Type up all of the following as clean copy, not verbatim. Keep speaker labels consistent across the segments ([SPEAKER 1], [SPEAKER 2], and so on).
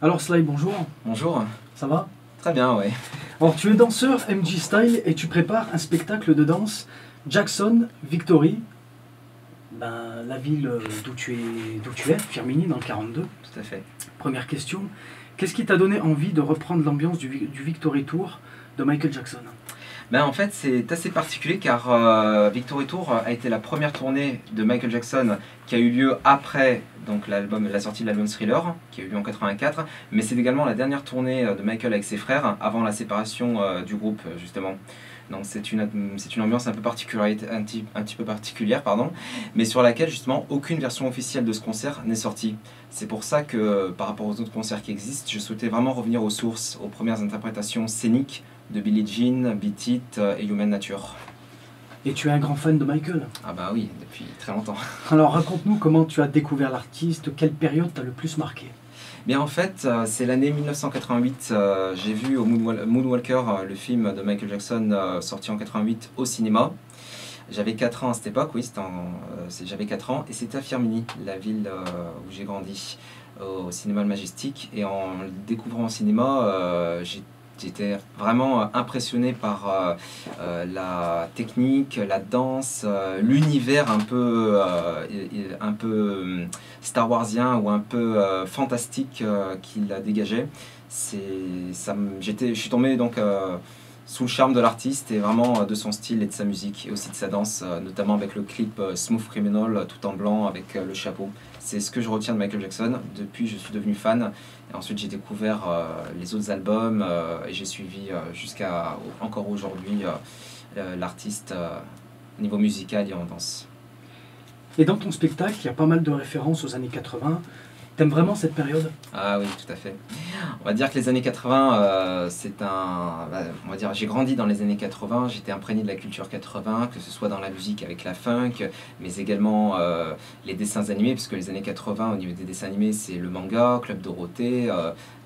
[SPEAKER 1] Alors Sly, bonjour.
[SPEAKER 2] Bonjour.
[SPEAKER 1] Ça va?
[SPEAKER 2] Très bien, oui.
[SPEAKER 1] Alors tu es danseur MJ Style et tu prépares un spectacle de danse Jackson Victory, la ville d'où tu es, Firminy dans le 42.
[SPEAKER 2] Tout à fait.
[SPEAKER 1] Première question, qu'est-ce qui t'a donné envie de reprendre l'ambiance du Victory Tour de Michael Jackson?
[SPEAKER 2] En fait, c'est assez particulier car Victory Tour a été la première tournée de Michael Jackson qui a eu lieu après donc, la sortie de l'album Thriller, qui a eu lieu en 84, mais c'est également la dernière tournée de Michael avec ses frères avant la séparation du groupe, justement. Donc c'est une ambiance un petit peu particulière, mais sur laquelle justement aucune version officielle de ce concert n'est sortie. C'est pour ça que par rapport aux autres concerts qui existent, je souhaitais vraiment revenir aux sources, aux premières interprétations scéniques de Billie Jean, Beat It et Human Nature.
[SPEAKER 1] Et tu es un grand fan de Michael?
[SPEAKER 2] Ah bah oui, depuis très longtemps.
[SPEAKER 1] Alors raconte-nous comment tu as découvert l'artiste, quelle période t'a le plus marqué?
[SPEAKER 2] Bien en fait, c'est l'année 1988, j'ai vu au Moonwalker, le film de Michael Jackson sorti en 88 au cinéma. J'avais 4 ans à cette époque, oui, j'avais 4 ans, et c'était à Firminy, la ville où j'ai grandi, au cinéma Le Majestic. Et en le découvrant au cinéma, j'étais vraiment impressionné par la technique, la danse, l'univers un peu Star Warsien ou un peu fantastique qu'il dégageait. Je suis tombé donc sous le charme de l'artiste et vraiment de son style et de sa musique et aussi de sa danse, notamment avec le clip Smooth Criminal tout en blanc avec le chapeau. C'est ce que je retiens de Michael Jackson. Depuis, je suis devenu fan. Et ensuite, j'ai découvert les autres albums et j'ai suivi jusqu'à encore aujourd'hui l'artiste niveau musical et en danse.
[SPEAKER 1] Et dans ton spectacle, il y a pas mal de références aux années 80. T'aimes vraiment cette période?
[SPEAKER 2] Ah oui, tout à fait. On va dire que les années 80, on va dire, j'ai grandi dans les années 80, j'étais imprégné de la culture 80, que ce soit dans la musique avec la funk, mais également les dessins animés, puisque les années 80, au niveau des dessins animés, c'est le manga, Club Dorothée,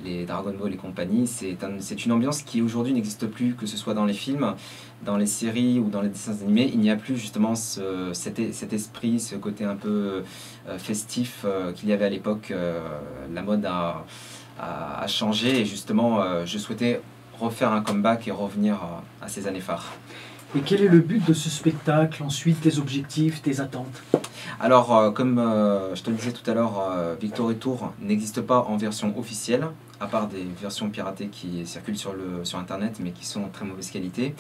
[SPEAKER 2] les Dragon Ball et compagnie. C'est une ambiance qui aujourd'hui n'existe plus, que ce soit dans les films, dans les séries ou dans les dessins animés. Il n'y a plus justement cet esprit, ce côté un peu festif qu'il y avait à l'époque. La mode a changé et justement je souhaitais refaire un comeback et revenir à ces années phares.
[SPEAKER 1] Et quel est le but de ce spectacle, ensuite tes objectifs, tes attentes?
[SPEAKER 2] Alors comme je te le disais tout à l'heure, Victory Tour n'existe pas en version officielle, à part des versions piratées qui circulent sur internet mais qui sont en très mauvaise qualité.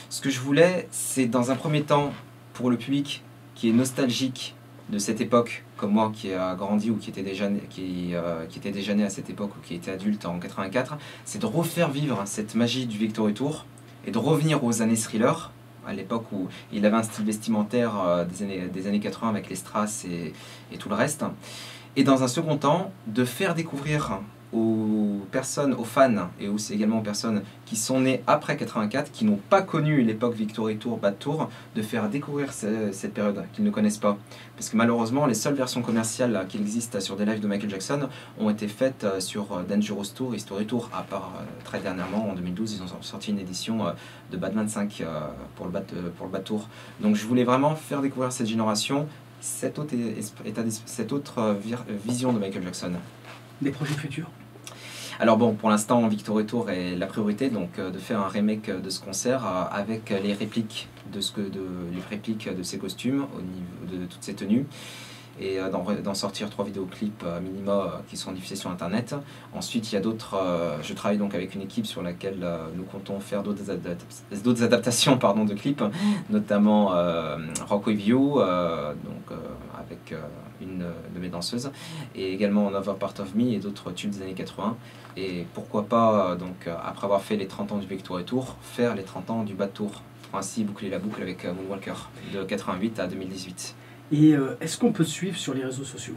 [SPEAKER 2] Ce que je voulais, c'est dans un premier temps pour le public qui est nostalgique de cette époque, comme moi qui a grandi ou qui était déjà né à cette époque ou qui était adulte en 84, c'est de refaire vivre cette magie du Victory Tour et de revenir aux années Thriller, à l'époque où il avait un style vestimentaire des années 80 avec les strass et tout le reste. Et dans un second temps, de faire découvrir aux personnes, aux fans et aussi également aux personnes qui sont nées après 84, qui n'ont pas connu l'époque Victory Tour, Bad Tour, de faire découvrir cette période qu'ils ne connaissent pas. Parce que malheureusement, les seules versions commerciales qui existent sur des lives de Michael Jackson ont été faites sur Dangerous Tour, History Tour, à part très dernièrement, en 2012, ils ont sorti une édition de Bad 25 pour le Bad Tour. Donc je voulais vraiment faire découvrir cette génération, cette autre vision de Michael Jackson.
[SPEAKER 1] Des projets futurs?
[SPEAKER 2] Alors bon, pour l'instant, Victory Tour est la priorité, donc de faire un remake de ce concert avec les répliques de ces costumes au niveau de toutes ces tenues et d'en sortir 3 vidéoclips minima qui seront diffusés sur internet. Ensuite, il y a d'autres. Je travaille donc avec une équipe sur laquelle nous comptons faire d'autres adaptations de clips, notamment Rock With You, avec une de mes danseuses, et également Another Part of Me et d'autres tubes des années 80. Et pourquoi pas, après avoir fait les 30 ans du Victory Tour, faire les 30 ans du Bad Tour, pour ainsi boucler la boucle avec Moonwalker, de 88 à 2018.
[SPEAKER 1] Et est-ce qu'on peut te suivre sur les réseaux sociaux?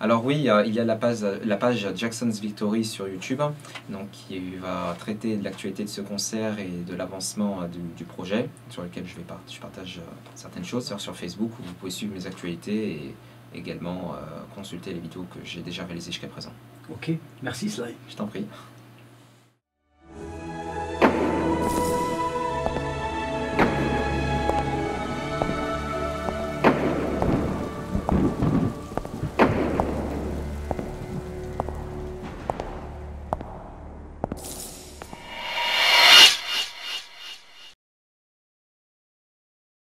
[SPEAKER 2] Alors oui, il y a la page Jackson's Victory sur YouTube, donc qui va traiter de l'actualité de ce concert et de l'avancement du projet, sur lequel je partage certaines choses sur Facebook, où vous pouvez suivre mes actualités et également consulter les vidéos que j'ai déjà réalisées jusqu'à présent.
[SPEAKER 1] Ok, merci Sly.
[SPEAKER 2] Je t'en prie.